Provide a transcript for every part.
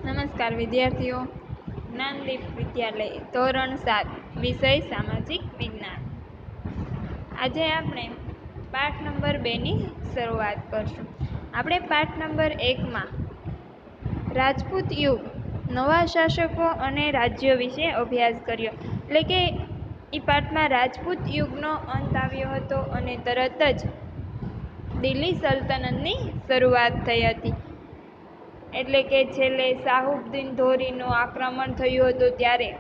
નમસ્કાર વિદ્યાર્થીઓ, જ્ઞાનદીપ વિદ્યાલય ધોરણ 7 વિષય સામાજિક વિજ્ઞાન. આજે આપણે પાઠ નંબર 2ની શરૂઆત કરશું. આપણે પાઠ નંબર 1માં રાજપૂત યુગ, નવા શાસકો અને રાજ્યો વિશે અભ્યાસ કર્યો. એટલે કે એ પાઠમાં રાજપૂત યુગનો અંત આવ્યો હતો અને તરત જ દિલ્હી સલ્તનતની શરૂઆત થઈ હતી. એટલે કે છેલ્લે શાહબુદ્દીન ધોરીનું આક્રમણ થયું હતું ત્યારે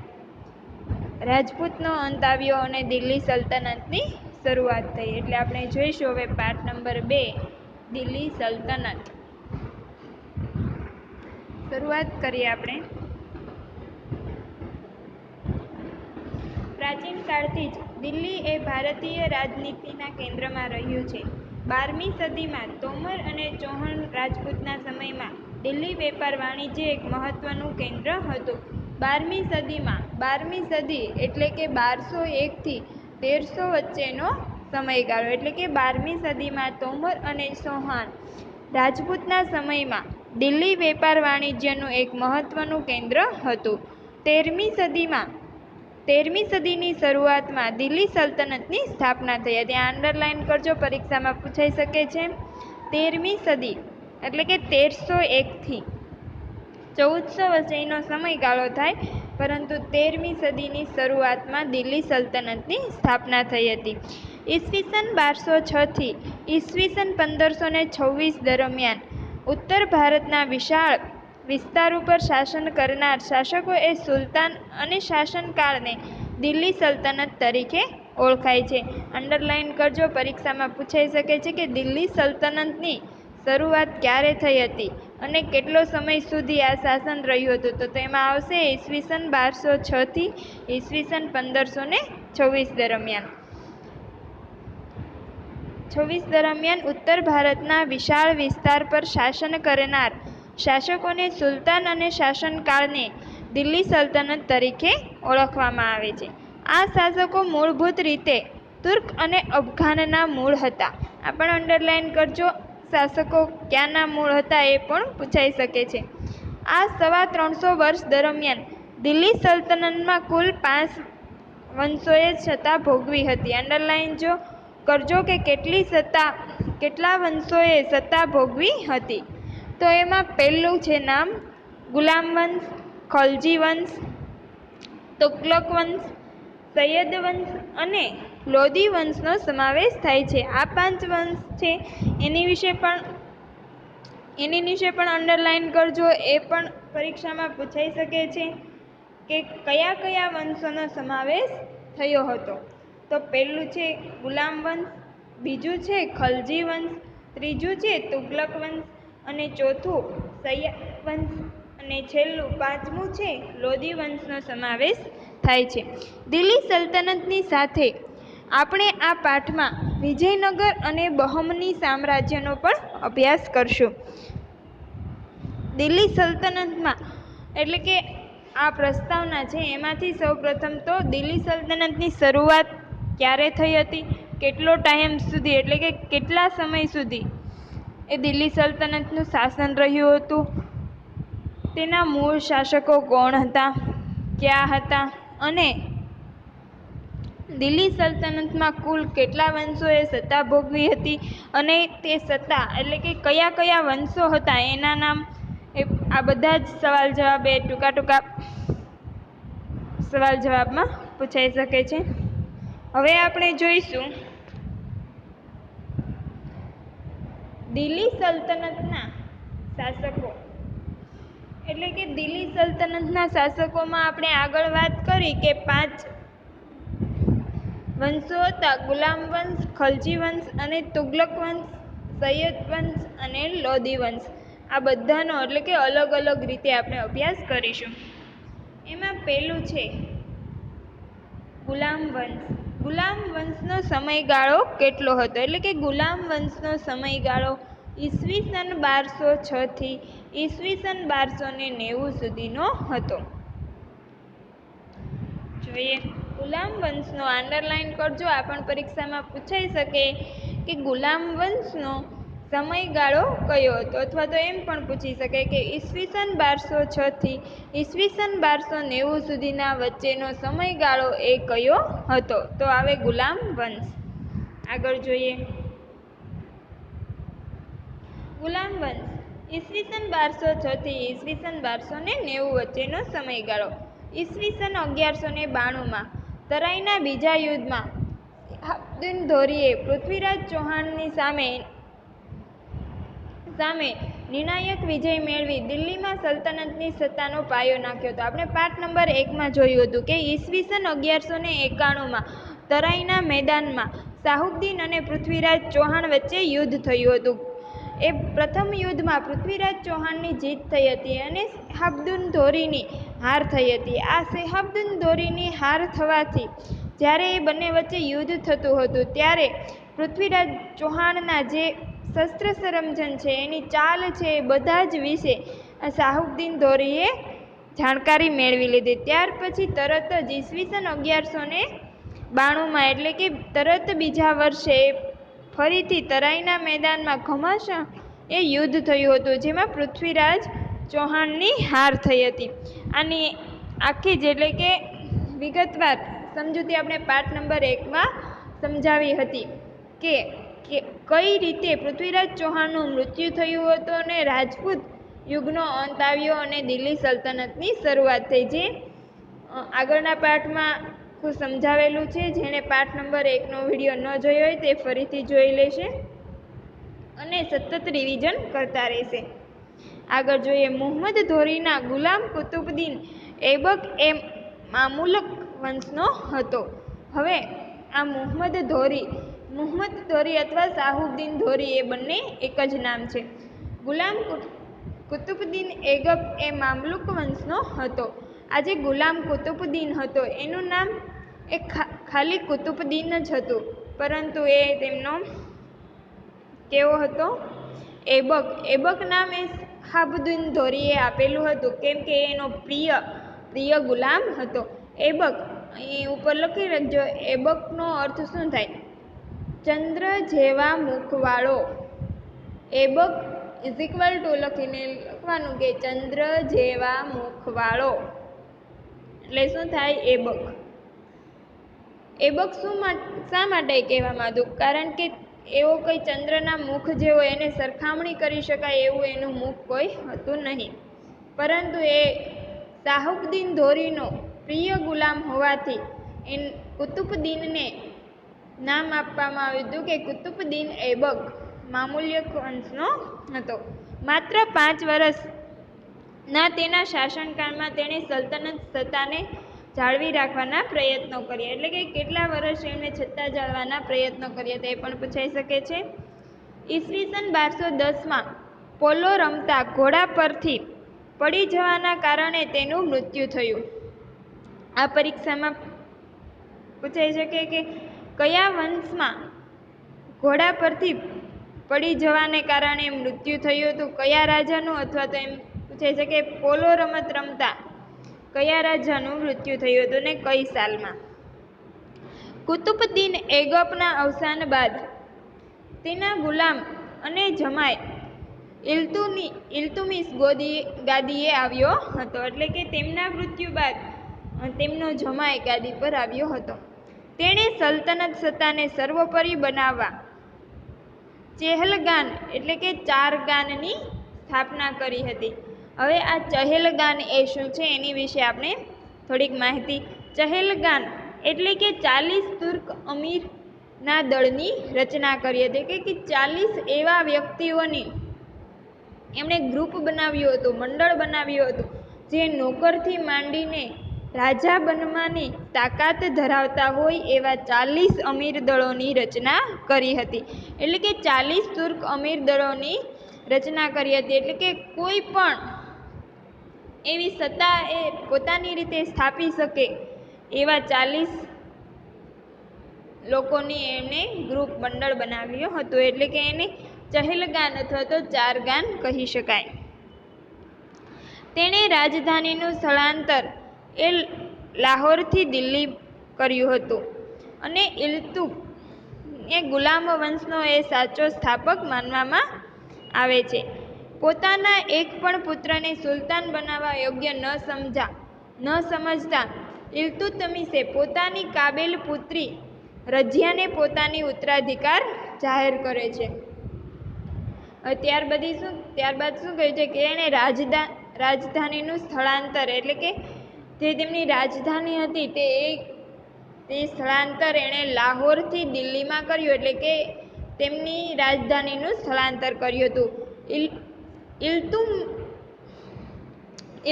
રાજપૂતનો અંત આવ્યો અને દિલ્હી સલ્તનતની શરૂઆત થઈ. એટલે આપણે જોઈશું હવે પાઠ નંબર 2, દિલ્હી સલ્તનત. શરૂઆત કરીએ આપણે. પ્રાચીન કાળથી જ દિલ્હી એ ભારતીય રાજનીતિના કેન્દ્રમાં રહ્યું છે. 12મી સદીમાં તોમર અને ચૌહાણ રાજપૂતના સમયમાં દિલ્હી વેપાર વાણિજ્ય એક મહત્વનું કેન્દ્ર હતું. 12મી સદી એટલે કે 1201 થી 1300 વચ્ચેનો સમયગાળો. એટલે કે 12મી સદીમાં તોમર અને ચૌહાણ રાજપૂતના સમયમાં દિલ્હી વેપાર વાણિજ્યનું એક મહત્વનું કેન્દ્ર હતું. 13મી સદીની શરૂઆતમાં દિલ્હી સલ્તનતની સ્થાપના થઈ હતી. અંડરલાઇન કરજો, પરીક્ષામાં પૂછાઈ શકે છે. 13મી સદી એટલે કે 1301 થી 1400 વચ્ચેનો સમયગાળો થાય, પરંતુ 13મી સદીની શરૂઆતમાં દિલ્હી સલ્તનતની સ્થાપના થઈ હતી. ઈસવીસન 1206 થી ઈસવીસન 1526 દરમિયાન ઉત્તર ભારતના વિશાળ વિસ્તાર ઉપર શાસન કરનાર શાસકોએ સુલતાન અને શાસનકાળને દિલ્હી સલ્તનત તરીકે ઓળખાય છે. અંડરલાઇન કરજો, પરીક્ષામાં પૂછાઈ શકે છે કે દિલ્હી સલ્તનતની શરૂઆત ક્યારે થઈ હતી અને કેટલો સમય સુધી આ શાસન રહ્યું હતું. તો તેમાં આવશે ઈસવીસન 1206 થી ઈસવીસન 1526 દરમિયાન ઉત્તર ભારતના વિશાળ વિસ્તાર પર શાસન કરનાર શાસકોને સુલતાન અને શાસનકાળને દિલ્હી સલ્તનત તરીકે ઓળખવામાં આવે છે. આ શાસકો મૂળભૂત રીતે તુર્ક અને અફઘાનના મૂળ હતા. આ પણ અંડરલાઇન કરજો, શાસકો ક્યાંના મૂળ હતા એ પણ પૂછાઈ શકે છે. આ 350 વર્ષ દરમિયાન દિલ્હી સલ્તનતમાં કુલ 5 વંશોએ સત્તા ભોગવી હતી. અંડરલાઇન કરજો કે કેટલા વંશોએ સત્તા ભોગવી હતી. તો એમાં પહેલું છે નામ ગુલામ વંશ, ખલજી વંશ, તુગલક વંશ, સૈયદ વંશ અને લોદી વંશનો સમાવેશ થાય છે. આ 5 વંશ છે, એની વિશે પણ અંડરલાઇન કરજો. એ પણ પરીક્ષામાં પૂછાઈ શકે છે કે કયા કયા વંશોનો સમાવેશ થયો હતો. તો પહેલું છે ગુલામ વંશ, બીજું છે ખલજી વંશ, ત્રીજું છે તુગલક વંશ અને ચોથું સૈયદ વંશ અને છેલ્લું 5મું છે લોદી વંશનો સમાવેશ થાય છે. દિલ્હી સલ્તનતની સાથે આપણે આ પાઠમાં વિજયનગર અને બહમની સામ્રાજ્યનો પણ અભ્યાસ કરશું. દિલ્હી સલ્તનતમાં એટલે કે આ પ્રસ્તાવના છે એમાંથી સૌપ્રથમ તો દિલ્હી સલ્તનતની શરૂઆત ક્યારે થઈ હતી, કેટલો ટાઈમ સુધી એટલે કે કેટલા સમય સુધી એ દિલ્હી સલ્તનતનું શાસન રહ્યું હતું, તેના મૂળ શાસકો કોણ હતા, ક્યાં હતા અને દિલ્હી સલ્તનતમાં કુલ કેટલા વંશોએ સત્તા ભોગવી હતી અને તે સત્તા એટલે કે કયા કયા વંશો હતા એના નામ. આ બધા જ સવાલ જવાબ એ ટૂંકા સવાલ જવાબમાં પૂછાઈ શકે છે. હવે આપણે જોઈશું દિલ્હી સલ્તનતના શાસકો. એટલે કે દિલ્હી સલ્તનતના શાસકોમાં આપણે આગળ વાત કરી કે 5 વંશો હતા: ગુલામ વંશ, ખલજી વંશ અને તુગલક વંશ, સૈયદ વંશ અને લોદી વંશ. આ બધાનો એટલે કે અલગ અલગ રીતે આપણે અભ્યાસ કરીશું. એમાં પહેલું છે ગુલામ વંશ. ગુલામ વંશનો સમયગાળો કેટલો હતો? એટલે કે ગુલામ વંશનો સમયગાળો ઈસવીસન 1206 થી ઈસવીસન 1290 સુધીનો હતો. જોઈએ ગુલામ વંશનો અંડરલાઇન કરજો. આ પણ પરીક્ષામાં પૂછાઈ શકે કે ગુલામ વંશનો સમયગાળો કયો હતો? અથવા તો એમ પણ પૂછી શકે કે ઈસવીસન 1206 થી ઈસવીસન 1290 સુધીના વચ્ચેનો સમયગાળો એ કયો હતો? તો આવે ગુલામ વંશ. આગળ જોઈએ. ગુલામ વંશ ઈસવીસન 1206 થી ઈસવીસન 1290 વચ્ચેનો સમયગાળો. ઈસવીસન 1192માં તરાઈના બીજા યુદ્ધમાં શિહાબુદ્દીન ધોરીએ પૃથ્વીરાજ ચૌહાણની સામે નિર્ણાયક વિજય મેળવી દિલ્હીમાં સલ્તનતની સત્તાનો પાયો નાખ્યો હતો. આપણે પાઠ નંબર 1માં જોયું હતું કે ઈસવીસન 1191માં તરાઈના મેદાનમાં શાહબુદ્દીન અને પૃથ્વીરાજ ચૌહાણ વચ્ચે યુદ્ધ થયું હતું. એ પ્રથમ યુદ્ધમાં પૃથ્વીરાજ ચૌહાણની જીત થઈ હતી અને શિહાબુદ્દીન ધોરીની હાર થઈ હતી. આ શિહાબુદ્દીન ધોરીની હાર થવાથી જ્યારે એ બંને વચ્ચે યુદ્ધ થતું હતું ત્યારે પૃથ્વીરાજ ચૌહાણના જે શસ્ત્ર સંરક્ષણ છે, એની ચાલ છે, એ બધા જ વિશે શાહબુદ્દીન ધોરીએ જાણકારી મેળવી લીધી. ત્યાર પછી તરત જ ઈસવીસન 1192માં એટલે કે તરત બીજા વર્ષે ફરીથી તરાઈના મેદાનમાં ઘમાસાન એ યુદ્ધ થયું હતું, જેમાં પૃથ્વીરાજ ચૌહાણની હાર થઈ હતી. આની આખી જ એટલે કે વિગતવાર સમજૂતી આપણે પાઠ નંબર 1માં સમજાવી હતી કે કઈ રીતે પૃથ્વીરાજ ચૌહાણનું મૃત્યુ થયું હતું અને રાજપૂત યુગનો અંત આવ્યો અને દિલ્હી સલ્તનતની શરૂઆત થઈ. જે આગળના પાઠમાં સમજાવેલું છે. જેણે પાઠ નંબર 1નો વિડીયો ન જોયો હોય તે ફરીથી જોઈ લેશે અને સતત રિવિઝન કરતા રહેશે. આગળ જોઈએ. મુહમ્મદ ધોરીના ગુલામ કુતુબુદ્દીન ઐબક એ મામલુક વંશનો હતો. હવે આ મુહમ્મદ ધોરી અથવા શાહબુદ્દીન ધોરી એ બંને એક જ નામ છે. ગુલામ કુતુબુદ્દીન ઐબક એ મામલુક વંશનો હતો. આ જે ગુલામ કુતુબુદ્દીન હતો એનું નામ એ ખાલી કુતુબુદ્દીન જ હતું, પરંતુ એ તેમનો કેવો હતો? ઐબક નામ એ શિહાબુદ્દીન ધોરીએ આપેલું હતું, કેમ કે એનો પ્રિય ગુલામ હતો. ઐબક અહીં ઉપર લખી રાખજો. ઐબકનો અર્થ શું થાય? ચંદ્ર જેવા મુખવાળો. ઐબક ઇઝ ઇક્વલ ટુ લખીને લખવાનું કે ચંદ્ર જેવા મુખવાળો એટલે શું થાય? ઐબક. ઐબક શા માટે કહેવામાં હતું? કારણ કે એવો કોઈ ચંદ્રના મુખ જેવો એને સરખામણી કરી શકાય એવું એનું મુખ કોઈ હતું નહીં, પરંતુ એ શાહબુદ્દીન ધોરીનો પ્રિય ગુલામ હોવાથી કુતુબુદ્દીનને નામ આપવામાં આવ્યું હતું કે કુતુબુદ્દીન ઐબક મામલુક વંશનો હતો. માત્ર 5 વર્ષના તેના શાસનકાળમાં તેણે સલ્તનત સત્તાને જાળવી રાખવાના પ્રયત્નો કર્યા. એટલે કે કેટલા વર્ષ એમણે સત્તા જાળવવાના પ્રયત્નો કર્યા તે પણ પૂછાઈ શકે છે. ઈસવીસન 1210માં પોલો રમતા ઘોડા પરથી પડી જવાના કારણે તેનું મૃત્યુ થયું. આ પરીક્ષામાં પૂછાઈ શકે કે કયા વંશમાં ઘોડા પરથી પડી જવાને કારણે મૃત્યુ થયું હતું? કયા રાજાનું? અથવા તો એમ પૂછાઈ શકે પોલો રમત રમતા કયા રાજાનું મૃત્યુ થયું હતું ને કઈ સાલમાં? કુતુબુદ્દીન ઐબકના અવસાન બાદ તેના ગુલામ અને જમાઈ ઇલ્તુમિશ ગાદીએ આવ્યો હતો. એટલે કે તેમના મૃત્યુ બાદ તેમનો જમાઈ ગાદી પર આવ્યો હતો. તેણે સલ્તનત સત્તાને સર્વોપરી બનાવવા ચહેલગાન એટલે કે ચારગાનની સ્થાપના કરી હતી. હવે આ ચહેલગાન એ શું છે એની વિશે આપણે થોડીક માહિતી. ચહેલગાન એટલે કે 40 તુર્ક અમીરના દળની રચના કરી હતી, કે 40 એવા વ્યક્તિઓની એમણે ગ્રુપ બનાવ્યું હતું, મંડળ બનાવ્યું હતું, જે નોકરથી માંડીને રાજા બનવાની તાકાત ધરાવતા હોય એવા 40 અમીર દળોની રચના કરી હતી. એટલે કે 40 તુર્ક અમીર દળોની રચના કરી હતી. એટલે કે કોઈ પણ એવી સત્તા એ પોતાની રીતે સ્થાપી શકે એવા 40 લોકોની એમણે ગ્રુપ મંડળ બનાવ્યું હતું. એટલે કે એને ચહેલગાન અથવા તો ચારગાન કહી શકાય. તેણે રાજધાનીનું સ્થળાંતર લાહોરથી દિલ્હી કર્યું હતું અને એ ગુલામ વંશનો એ સાચો સ્થાપક માનવામાં આવે છે. પોતાના એક પણ પુત્રને સુલતાન બનાવવા યોગ્ય ન સમજતા ઇલ્તુત્મિશે પોતાની કાબેલ પુત્રી રઝિયાને પોતાની ઉત્તરાધિકાર જાહેર કરે છે. ત્યારબાદ શું કહે છે કે એણે રાજધાનીનું સ્થળાંતર એટલે કે જે તેમની રાજધાની હતી તે સ્થળાંતર એણે લાહોરથી દિલ્હીમાં કર્યું, એટલે કે તેમની રાજધાનીનું સ્થળાંતર કર્યું હતું.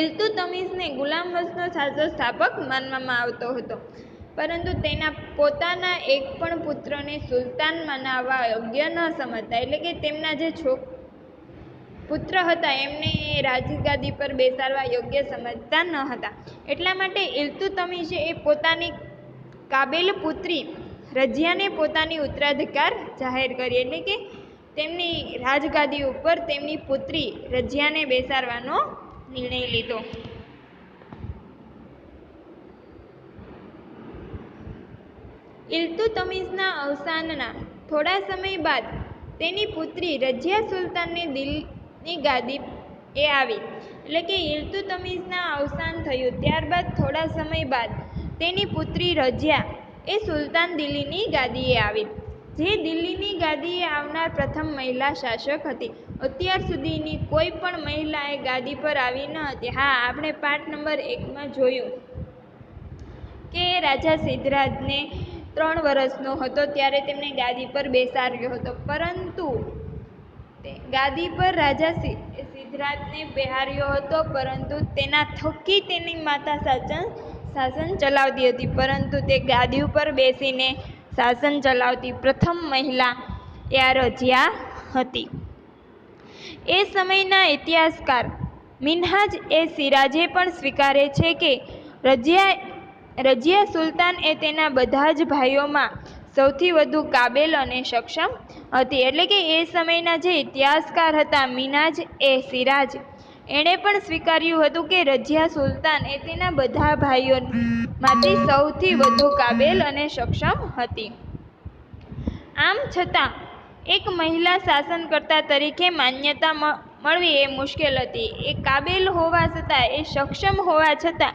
ઇલ્તુત્મિશને ગુલામ વંશનો સાચો સ્થાપક માનવામાં આવતો હતો, પરંતુ તેના પોતાના એક પણ પુત્રને સુલતાન બનાવવા યોગ્ય ન સમજતા, એટલે કે તેમના જે પુત્ર હતા એમને રાજગાદી પર બેસાડવા યોગ્ય સમજતા ન હતા. એટલા માટે ઇલ્તુત્મિશે એ પોતાની કાબેલ પુત્રી રઝિયાને પોતાની ઉત્તરાધિકાર જાહેર કરી, એટલે કે તેમની રાજગાદી ઉપર તેમની પુત્રી રઝિયાને બેસાડવાનો નિર્ણય લીધો. ઇલ્તુત્મિશના અવસાનના થોડા સમય બાદ તેની પુત્રી રઝિયા સુલતાનની દિલ્હીની ગાદી એ આવી, એટલે કે ઇલ્તુત્મિશના અવસાન થયું ત્યારબાદ થોડા સમય બાદ તેની પુત્રી રઝિયા એ સુલતાન દિલ્હીની ગાદીએ આવી, જે દિલ્હીની ગાદીએ આવનાર પ્રથમ મહિલા શાસક હતી. અત્યાર સુધીની કોઈ પણ મહિલા એ ગાદી પર આવી ન હતી. હા, આપણે પાઠ નંબર 1માં જોયું કે રાજા સિદ્ધરાજને 3 વર્ષનો હતો ત્યારે તેમને ગાદી પર બેસાડ્યો હતો, પરંતુ ગાદી પર રાજા સિદ્ધરાજને બેહાર્યો હતો, પરંતુ તેના થકી તેની માતા શાસન ચલાવતી હતી, પરંતુ તે ગાદી ઉપર બેસીને શાસન ચલાવતી પ્રથમ મહિલા એ આ રઝિયા હતી. એ સમયના ઇતિહાસકાર મિન્હાજ એ સિરાજે પણ સ્વીકારે છે કે રઝિયા સુલતાન એ તેના બધા જ ભાઈઓમાં સૌથી વધુ કાબેલ અને સક્ષમ હતી. એટલે કે એ સમયના જે ઇતિહાસકાર હતા મિન્હાજ એ સિરાજ, એણે પણ સ્વીકાર્યું હતું કે રઝિયા સુલતાન એ તેના બધા ભાઈઓમાંથી સૌથી વધુ કાબેલ અને સક્ષમ હતી. આમ છતાં એક મહિલા શાસનકર્તા તરીકે માન્યતા મળવી એ મુશ્કેલ હતી. એ કાબેલ હોવા છતાં, એ સક્ષમ હોવા છતાં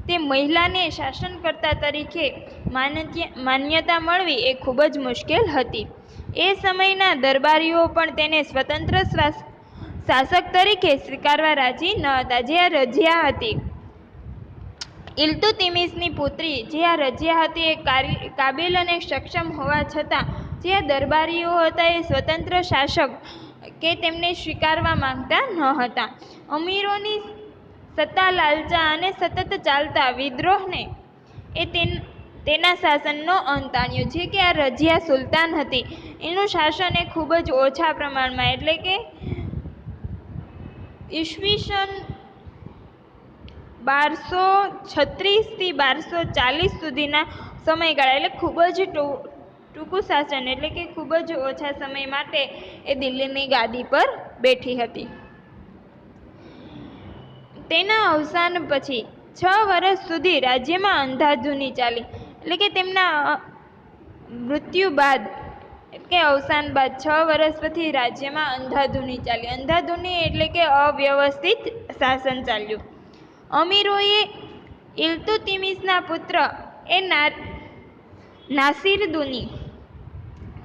તે મહિલાને શાસનકર્તા તરીકે માન્યતા મળવી એ ખૂબ જ મુશ્કેલ હતી. એ સમયના દરબારીઓ પણ તેને સ્વતંત્ર શાસક તરીકે સ્વીકારવા રાજી ન હતા. જે આ રઝિયા હતી, ઇલ્તુત્મિશની પુત્રી જે આ રઝિયા હતી એ કાબેલ અને સક્ષમ હોવા છતાં જે આ દરબારીઓ હતા એ સ્વતંત્ર શાસક કે તેમને સ્વીકારવા માંગતા ન હતા. અમીરોની સત્તા લાલચા અને સતત ચાલતા વિદ્રોહને એ તેના શાસનનો અંત આણ્યો. જે કે આ રઝિયા સુલતાન હતી એનું શાસન એ ખૂબ જ ઓછા પ્રમાણમાં, એટલે કે ઈસવીસન 1236 થી 1240 સુધીના સમયગાળા, એટલે ખૂબ જ ટૂંકું શાસન, એટલે કે ખૂબ જ ઓછા સમય માટે એ દિલ્હીની ગાદી પર બેઠી હતી. તેના અવસાન પછી 6 વર્ષ સુધી રાજ્યમાં અંધાધૂની ચાલી, એટલે કે તેમના મૃત્યુ બાદ કે અવસાન બાદ 6 વર્ષ પછી રાજ્યમાં અંધાધૂની ચાલી. અંધાધૂની એટલે કે અવ્યવસ્થિત શાસન ચાલ્યું. અમીરોએ ઇલ્તુત્મિશના પુત્ર એ નાસિરદુની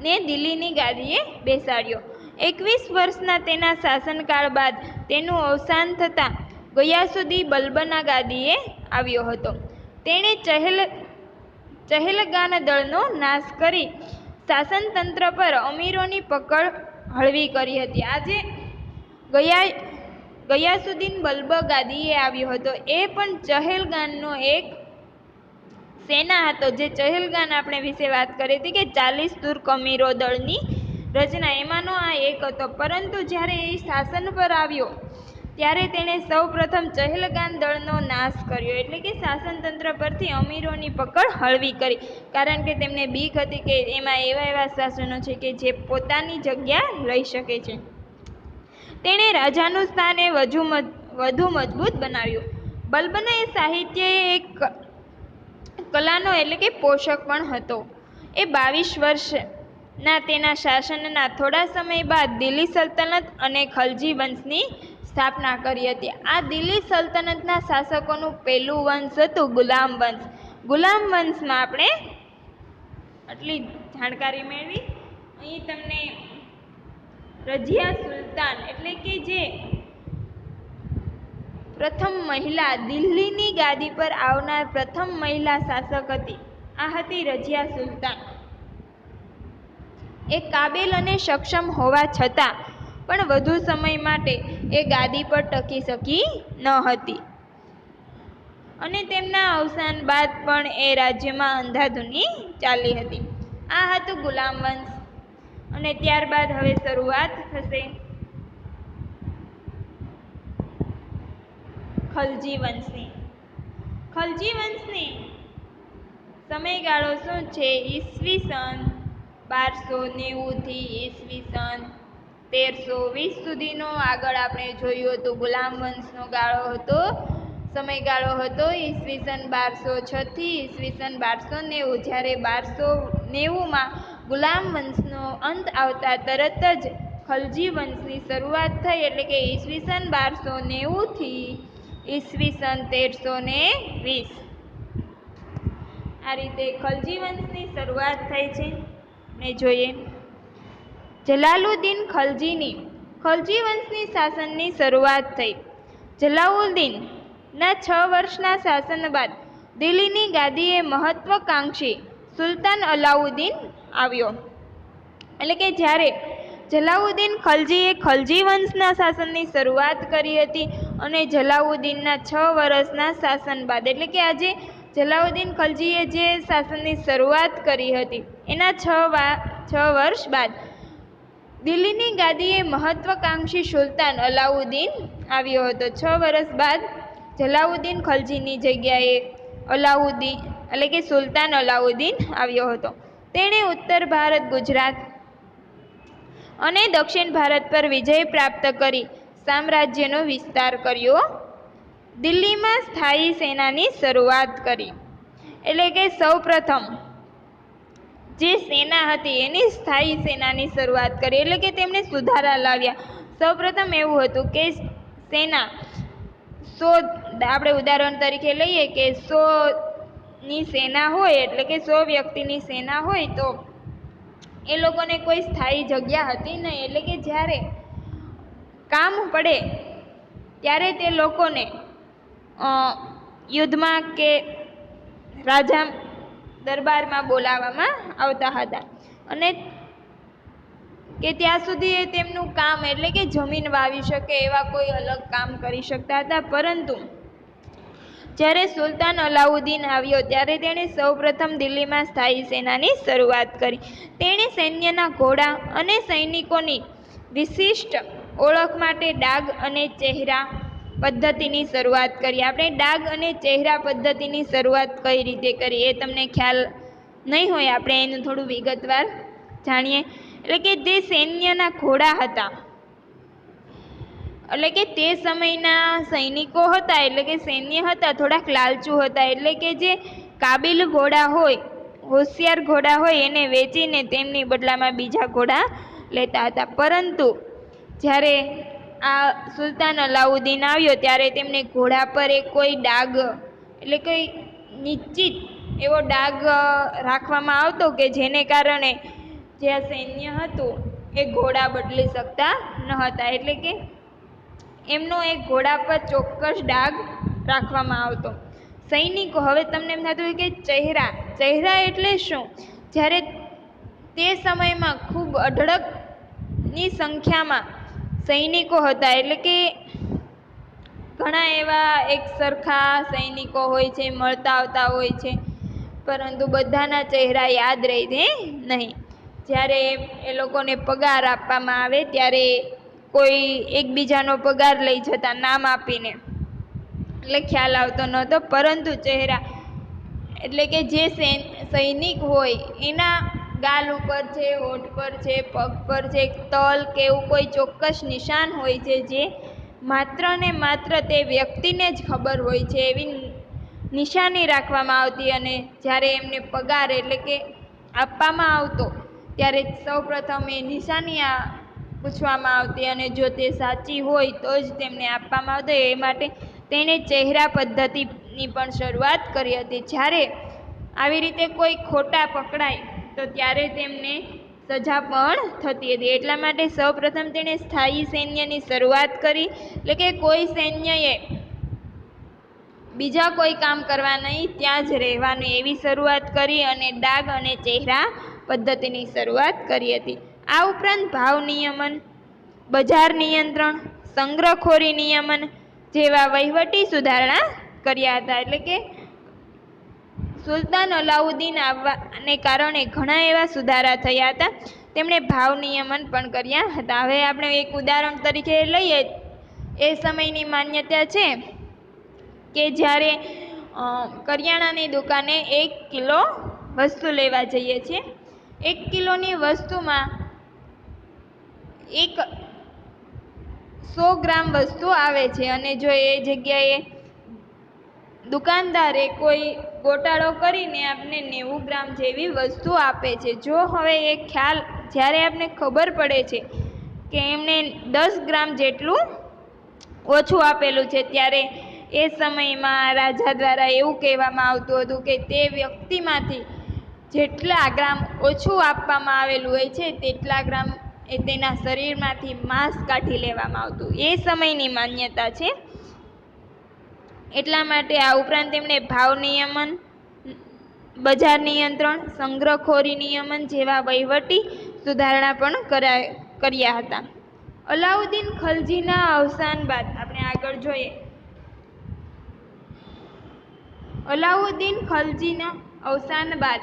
ને દિલ્હીની ગાદીએ બેસાડ્યો. 21 વર્ષના તેના શાસનકાળ બાદ તેનું અવસાન થતાં ગયાસુદ્દીન બલ્બના ગાદીએ આવ્યો હતો. તેણે ચહેલગાન દળનો નાશ કરી શાસનતંત્ર પર અમીરોની પકડ હળવી કરી હતી. આજે ગયાસુદ્દીન બલ્બ ગાદીએ આવ્યો હતો એ પણ ચહેલગાનનો એક સેના હતો. જે ચહેલગાન આપણે વિશે વાત કરી હતી કે 40 તુર્ક અમીરો દળની રચના, એમાંનો આ એક હતો. પરંતુ જ્યારે એ શાસન પર આવ્યો ત્યારે તેણે સૌ પ્રથમ ચહેલગાન દળનો નાશ કર્યો, એટલે કે શાસનતંત્ર પરથી અમીરોની પકડ હળવી કરી, કારણ કે તેમને બીક હતી કે એમાં એવા શાસનો છે કે જે પોતાની જગ્યા લઈ શકે છે. તેણે રાજાનું સ્થાન એ વધુ મજબૂત બનાવ્યું. બલ્બના સાહિત્ય એ એક કલાનો એટલે કે પોષક પણ હતો. એ 22 વર્ષ ના તેના શાસનના થોડા સમય બાદ દિલ્હી સલ્તનત અને ખલજી વંશની સ્થાપના કરી હતી. આ દિલ્હી સલ્તનતના શાસકોનું પહેલું વંશ હતું ગુલામ વંશ. ગુલામ વંશમાં આપણે આટલી જાણકારી મેળવી. અહીં તમને રઝિયા સુલતાન એટલે કે જે પ્રથમ મહિલા, દિલ્હીની ગાદી પર આવનાર પ્રથમ મહિલા શાસક હતી. આ હતી રઝિયા સુલતાન. એ કાબિલ અને સક્ષમ હોવા છતાં પણ વધુ સમય માટે એ ગાદી પર ટકી શકી ન હતી અને તેમના અવસાન બાદ પણ એ રાજ્યમાં અંધાધૂની ચાલી હતી. આ હતું ગુલામ વંશ. અને ત્યારબાદ હવે શરૂઆત થશે ખલજી વંશની. ખલજી વંશની સમયગાળો શું છે? ઈસવીસન 1290 થી ઈસવીસન 1320 સુધીનો. આગળ આપણે જોયું હતું ગુલામ વંશનો સમયગાળો હતો ઈસવીસન 1206 થી ઈસવીસન 1290. જ્યારે 1290માં ગુલામ વંશનો અંત આવતા તરત જ ખલજી વંશની શરૂઆત થઈ, એટલે કે ઈસવીસન 1290 થી ઈસવીસન 1320. આ રીતે ખલજી વંશની શરૂઆત થઈ છે. ને જોઈએ જલાલુદ્દીન ખલજીની ખલજી વંશની શાસનની શરૂઆત થઈ. જલાલુદ્દીનના 6 વર્ષના શાસન બાદ દિલ્હીની ગાદીએ મહત્વકાંક્ષી સુલતાન અલાઉદ્દીન આવ્યો. એટલે કે જ્યારે જલાલુદ્દીન ખલજીએ ખલજી વંશના શાસનની શરૂઆત કરી હતી અને જલાલુદ્દીનના 6 વર્ષના શાસન બાદ, એટલે કે આજે જલાલુદ્દીન ખલજીએ જે શાસનની શરૂઆત કરી હતી એના 6 વર્ષ બાદ દિલ્હીની ગાદીએ મહત્વકાંક્ષી સુલતાન અલાઉદ્દીન આવ્યો હતો. 6 વર્ષ બાદ જલાલુદ્દીન ખલજીની જગ્યાએ અલાઉદ્દીન એટલે કે સુલતાન અલાઉદ્દીન આવ્યો હતો. તેણે ઉત્તર ભારત, ગુજરાત અને દક્ષિણ ભારત પર વિજય પ્રાપ્ત કરી સામ્રાજ્યનો વિસ્તાર કર્યો. દિલ્હીમાં સ્થાયી સેનાની શરૂઆત કરી. એટલે કે સૌપ્રથમ જે સેના હતી એની સ્થાયી સેનાની શરૂઆત કરી. એટલે કે તેમણે સુધારા લાવ્યા. સૌપ્રથમ એવું હતું કે સેના 100, આપણે ઉદાહરણ તરીકે લઈએ કે 100ની સેના હોય, એટલે કે 100 વ્યક્તિની સેના હોય તો એ લોકોને કોઈ સ્થાયી જગ્યા હતી નહીં. એટલે કે જ્યારે કામ પડે ત્યારે તે લોકોને યુદ્ધમાં કે રાજા દરબારમાં બોલાવવામાં આવતા હતા અને કે ત્યાં સુધી એ તેમનું કામ, એટલે કે જમીન વાવી શકે એવા કોઈ અલગ કામ કરી શકતા હતા. પરંતુ જ્યારે સુલતાન અલાઉદ્દીન આવ્યો ત્યારે તેણે સૌપ્રથમ દિલ્હીમાં સ્થાયી સેનાની શરૂઆત કરી. તેણે સૈન્યના ઘોડા અને સૈનિકોની વિશિષ્ટ ઓળખ માટે ડાગ અને ચહેરા પદ્ધતિની શરૂઆત કરી. આપણે ડાગ અને ચહેરા પદ્ધતિની શરૂઆત કઈ રીતે કરી એ તમને ખ્યાલ નહીં હોય, આપણે એનું થોડું વિગતવાર જાણીએ. એટલે કે જે સૈન્યના ઘોડા હતા, એટલે કે તે સમયના સૈનિકો હતા, એટલે કે સૈન્ય હતા, થોડાક લાલચુ હતા. એટલે કે જે કાબિલ ઘોડા હોય, હોશિયાર ઘોડા હોય એને વેચીને તેમની બદલામાં બીજા ઘોડા લેતા હતા. પરંતુ જ્યારે આ સુલતાન અલાઉદ્દીન આવ્યો ત્યારે તેમને ઘોડા પર કોઈ ડાગ, એટલે કોઈ નિશ્ચિત એવો ડાગ રાખવામાં આવતો કે જેને કારણે જે આ સૈન્ય હતું એ ઘોડા બદલી શકતા ન હતા. એટલે કે એમનો એક ઘોડા પર ચોક્કસ ડાગ રાખવામાં આવતો. સૈનિકો, હવે તમને એમ થતું હોય કે ચહેરા એટલે શું? જ્યારે તે સમયમાં ખૂબ અઢળકની સંખ્યામાં સૈનિકો હતા, એટલે કે ઘણા એવા એક સરખા સૈનિકો હોય છે, મળતા આવતા હોય છે, પરંતુ બધાના ચહેરા યાદ રહે નહીં. જ્યારે એ લોકોને પગાર આપવામાં આવે ત્યારે કોઈ એકબીજાનો પગાર લઈ જતા નામ આપીને, એટલે ખ્યાલ આવતો નહોતો. પરંતુ ચહેરા એટલે કે જે સૈનિક હોય એના ગાલ ઉપર છે, હોઠ પર છે, પગ પર છે, તલ કે એવું કોઈ ચોક્કસ નિશાન હોય છે જે માત્ર ને માત્ર તે વ્યક્તિને જ ખબર હોય છે. એવી નિશાની રાખવામાં આવતી અને જ્યારે એમને પગાર એટલે કે આપવામાં આવતો ત્યારે સૌપ્રથમ એ નિશાની પૂછવામાં આવતી અને જો તે સાચી હોય તો જ તેમને આપવામાં આવતી. એ માટે તેણે ચહેરા પદ્ધતિની પણ શરૂઆત કરી હતી. જ્યારે આવી રીતે કોઈ ખોટા પકડાય તો ત્યારે તેમને સજા પણ થતી હતી. એટલા માટે સૌપ્રથમ તેણે સ્થાયી સૈન્યની શરૂઆત કરી, એટલે કે કોઈ સૈન્યએ બીજા કોઈ કામ કરવા નહીં, ત્યાં જ રહેવાનું એવી શરૂઆત કરી અને ડાઘ અને ચહેરા પદ્ધતિની શરૂઆત કરી હતી. આ ઉપરાંત ભાવ નિયમન, બજાર નિયંત્રણ, સંગ્રહખોરી નિયમન જેવા વહીવટી સુધારણા કર્યા હતા. એટલે કે સુલતાન અલાઉદ્દીન આવવાને કારણે ઘણા એવા સુધારા થયા હતા. તેમણે ભાવ નિયમન પણ કર્યા હતા. હવે આપણે એક ઉદાહરણ તરીકે લઈએ. એ સમયની માન્યતા છે કે જ્યારે કરિયાણાની દુકાને 1 કિલો વસ્તુ લેવા જઈએ છીએ, 1 કિલોની વસ્તુમાં 100 ગ્રામ વસ્તુ આવે છે અને જો એ જગ્યાએ દુકાનદારે કોઈ ગોટાળો કરીને આપને 90 ગ્રામ જેવી વસ્તુ આપે છે. જો હવે એ ખ્યાલ જ્યારે આપને ખબર પડે છે કે એમણે 10 ગ્રામ જેટલું ઓછું આપેલું છે, ત્યારે એ સમયમાં રાજા દ્વારા એવું કહેવામાં આવતું હતું કે તે વ્યક્તિમાંથી જેટલા ગ્રામ ઓછું આપવામાં આવેલું હોય છે તેટલા ગ્રામ એ તેના શરીરમાંથી માંસ કાઢી લેવામાં આવતું. એ સમયની માન્યતા છે. એટલા માટે આ ઉપરાંત તેમણે ભાવ નિયમન, બજાર નિયંત્રણ, સંગ્રહખોરી નિયમન જેવા વહીવટી સુધારણા પણ કર્યા હતા. અલાઉદ્દીન ખલજીના અવસાન બાદ આપણે આગળ જોઈએ. અલાઉદ્દીન ખલજીના અવસાન બાદ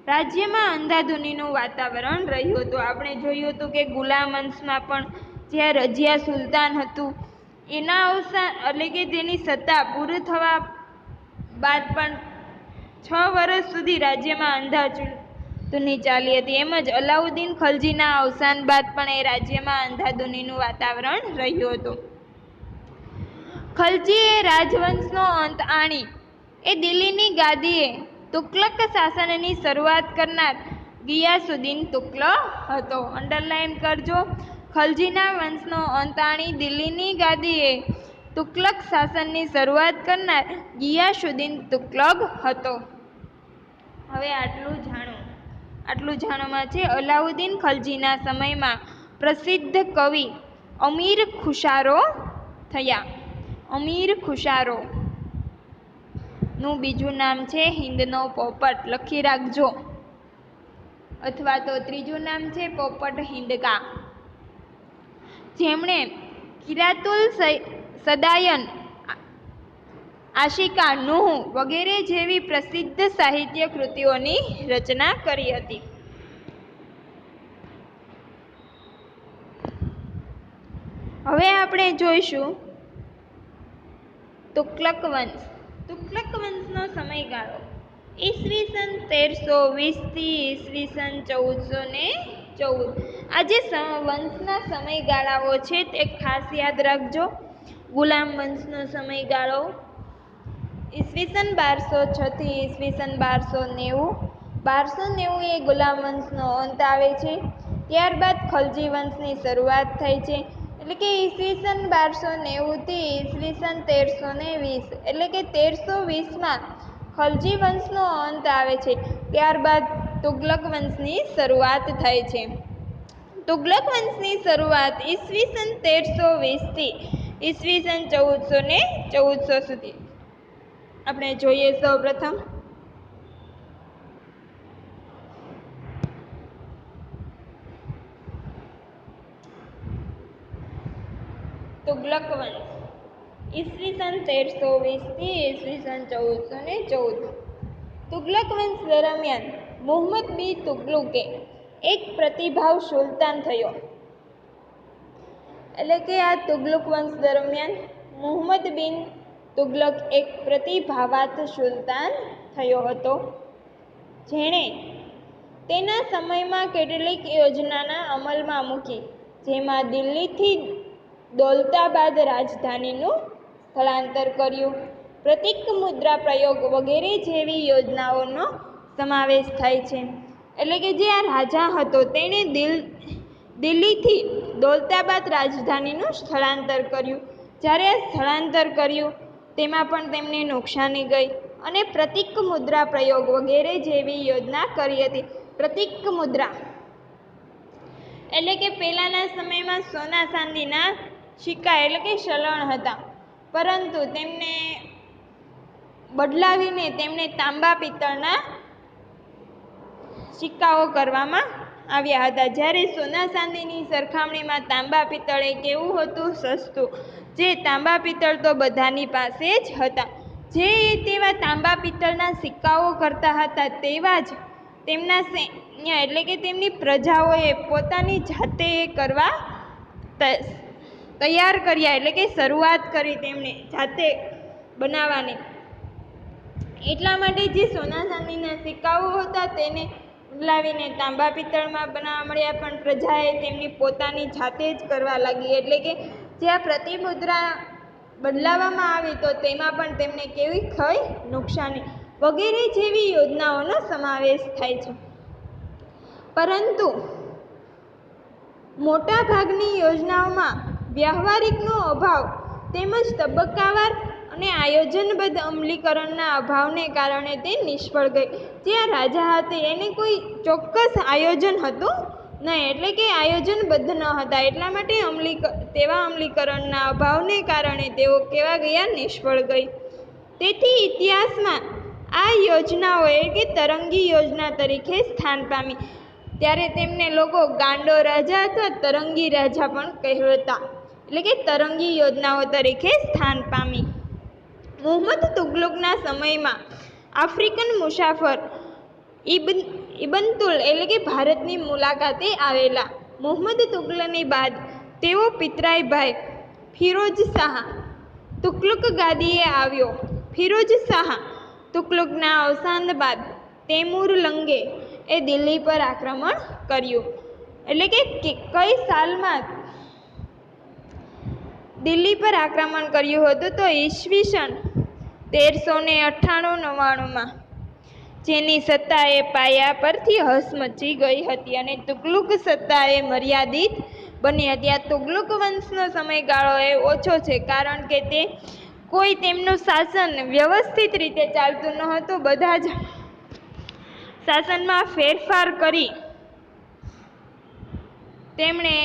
રાજ્યમાં અંધાધૂનીનું વાતાવરણ રહ્યું હતું. આપણે જોયું હતું કે ગુલામ વંશમાં પણ જ્યાં રજિયા સુલતાન હતું એના અવસાન એટલે કે તેની સત્તા પૂરી થવા બાદ પણ 6 વર્ષ સુધી રાજ્યમાં અંધાધૂની ચાલી હતી. એમ જ અલાઉદ્દીન ખલજીના અવસાન બાદ પણ એ રાજ્યમાં અંધાધૂનીનું વાતાવરણ રહ્યું હતું. ખલજીએ રાજવંશનો અંત આણી એ દિલ્હીની ગાદીએ તુગલક શાસનની શરૂઆત કરનાર ગિયાસુદ્દીન તુગલક હતો. અંડરલાઈન કરજો. ખલજીના વંશનો અંત આણી દિલ્હીની ગાદીએ તુગલક શાસનની શરૂઆત કરનાર ગિયાસુદ્દીન તુગલક હતો. હવે આટલું જાણવામાં છે. અલાઉદ્દીન ખલજીના સમયમાં પ્રસિદ્ધ કવિ અમીર ખુશારો થયા. અમીર ખુશારો નું બીજું નામ છે હિંદનો પોપટ, લખી રાખજો. અથવા તો ત્રીજું નામ છે પોપટ હિંદકા, જેમણે કિરાતુલ સદાયન, આશિકા નૂહ વગેરે જેવી પ્રસિદ્ધ સાહિત્ય કૃતિઓની રચના કરી હતી. હવે આપણે જોઈશું તુગલક વંશ. તુગલક વંશનો સમયગાળો ઈસવીસન 1320 થી ઈસવીસન 1414. આ જે વંશના સમયગાળાઓ છે તે ખાસ યાદ રાખજો. ગુલામ વંશનો સમયગાળો ઈસવીસન 1206 થી ઈસવીસન 1290. 1290 એ ગુલામ વંશનો અંત આવે છે. ત્યારબાદ ખલજી વંશની શરૂઆત થઈ છે, એટલે કે ઈસવીસન 1290 થી ઈસવીસન 1320, એટલે કે 1320માં ખલજી વંશનો અંત આવે છે. ત્યારબાદ તુગલક વંશની શરૂઆત થાય છે. તુગલક વંશની શરૂઆત ઈસવીસન 1320 થી ઈસવીસન 1414 સુધી. આપણે જોઈએ સૌપ્રથમ તુગલક વંશ ઈસવીસન 1320 થી ઈસવીસન 1414. તુગલક વંશ દરમિયાન મુહમ્મદ બિન તુગલુકે એક પ્રતિભાવ સુલતાન થયો. એટલે કે આ તુગલક વંશ દરમિયાન મુહમ્મદ બિન તુગલક એક પ્રતિભાવાત સુલતાન થયો હતો, જેણે તેના સમયમાં કેટલીક યોજનાના અમલમાં મૂકી, જેમાં દિલ્હીથી દૌલતાબાદ રાજધાનીનું સ્થળાંતર કર્યું, પ્રતીક મુદ્રા પ્રયોગ વગેરે જેવી યોજનાઓનો સમાવેશ થાય છે. એટલે કે જે આ રાજા હતો તેણે દિલ્હીથી દૌલતાબાદ રાજધાનીનું સ્થળાંતર કર્યું. જ્યારે આ સ્થળાંતર કર્યું તેમાં પણ તેમને નુકસાની ગઈ અને પ્રતીક મુદ્રા પ્રયોગ વગેરે જેવી યોજના કરી હતી. પ્રતીક મુદ્રા એટલે કે પહેલાના સમયમાં સોના ચાંદીના સિક્કા એટલે કે ચલણ હતા, પરંતુ તેમને બદલાવીને તેમને તાંબા પિત્તળના સિક્કાઓ કરવામાં આવ્યા હતા. જ્યારે સોના ચાંદીની સરખામણીમાં તાંબા પિત્તળ એ કેવું હતું? સસ્તું. જે તાંબા પિત્તળ તો બધાની પાસે જ હતા. જે તેવા તાંબા પિત્તળના સિક્કાઓ કરતા હતા તેવા જ તેમના સૈન્ય એટલે કે તેમની પ્રજાઓએ પોતાની જાતે કરવા તૈયાર કર્યા, એટલે કે શરૂઆત કરી તેમણે જાતે બનાવવાની. એટલા માટે જે સોના ચાંદીના સિક્કાઓ હતા તેને બદલાવીને તાંબા પિત્તળમાં બનાવવા મળ્યા, પણ પ્રજાએ તેમની પોતાની જાતે જ કરવા લાગી. એટલે કે જે આ પ્રતિમુદ્રા બદલાવવામાં આવી તો તેમાં પણ તેમને કેવી થઈ? નુકસાની વગેરે જેવી યોજનાઓનો સમાવેશ થાય છે. પરંતુ મોટા ભાગની યોજનાઓમાં વ્યવહારિકનો અભાવ તેમજ તબક્કાવાર અને આયોજનબદ્ધ અમલીકરણના અભાવને કારણે તે નિષ્ફળ ગઈ. જે આ રાજા હતી એને કોઈ ચોક્કસ આયોજન હતું નહીં, એટલે કે આયોજનબદ્ધ ન હતા. એટલા માટે તેવા અમલીકરણના અભાવને કારણે તેઓ કેવા ગયા? નિષ્ફળ ગઈ. તેથી ઇતિહાસમાં આ યોજનાઓએ કે તરંગી યોજના તરીકે સ્થાન પામી. ત્યારે તેમને લોકો ગાંડો રાજા અથવા તરંગી રાજા પણ કહેવાતા, એટલે કે તરંગી યોજનાઓ તરીકે સ્થાન પામી. મુહમ્મદ તુગલકના સમયમાં આફ્રિકન મુસાફર ઇબન એટલે કે ભારતની મુલાકાતે આવેલા. મુહમ્મદ તુગલકની બાદ તેઓ પિતરાઈ ભાઈ ફિરોઝ શાહ તુગલક ગાદીએ આવ્યો. ફિરોઝ શાહ તુગલકના અવસાન બાદ તૈમૂર લંગે એ દિલ્હી પર આક્રમણ કર્યું. એટલે કે કઈ સાલમાં દિલ્હી પર આક્રમણ કર્યું હતું? તો ઈસવીસન 1398-99માં, જેની સત્તા એ પાયા પરથી હચમચી ગઈ હતી અને તુગલક સત્તા એ મર્યાદિત બની હતી. આ તુગલક વંશનો સમયગાળો એ ઓછો છે, કારણ કે તે કોઈ તેમનું શાસન વ્યવસ્થિત રીતે ચાલતું ન હતું. બધા જ શાસનમાં ફેરફાર કરી તેમણે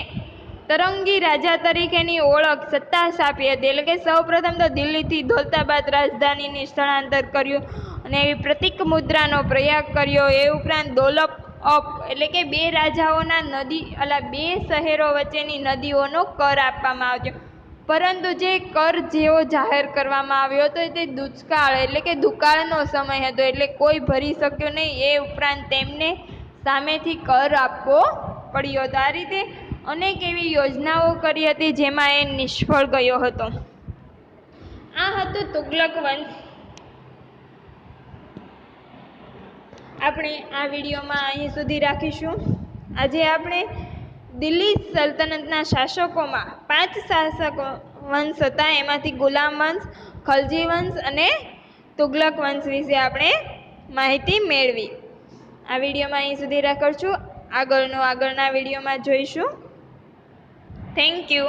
તરંગી રાજા તરીકેની ઓળખ સત્તા સ્થાપી હતી. એટલે કે સૌપ્રથમ તો દિલ્હીથી દૌલતાબાદ રાજધાનીને સ્થળાંતર કર્યું અને એવી પ્રતીક મુદ્રાનો પ્રયાગ કર્યો. એ ઉપરાંત દૌલત અપ એટલે કે બે રાજાઓના બે શહેરો વચ્ચેની નદીઓનો કર આપવામાં આવ્યો, પરંતુ જે કર જેવો જાહેર કરવામાં આવ્યો હતો તે દુષ્કાળ એટલે કે દુકાળનો સમય હતો, એટલે કોઈ ભરી શક્યું નહીં. એ ઉપરાંત તેમને સામેથી કર આપવો પડ્યો હતો. આ રીતે અનેક એવી યોજનાઓ કરી હતી જેમાં એ નિષ્ફળ ગયો હતો. આ હતું તુગલક વંશ. આપણે આ વિડીયોમાં અહીં સુધી રાખીશું. આજે આપણે દિલ્હી સલ્તનતના શાસકોમાં 5 શાસક વંશ હતા, એમાંથી ગુલામ વંશ, ખલજી વંશ અને તુગલક વંશ વિશે આપણે માહિતી મેળવી. આ વિડીયોમાં અહીં સુધી રાખીશું. આગળના વિડીયોમાં જોઈશું. Thank you.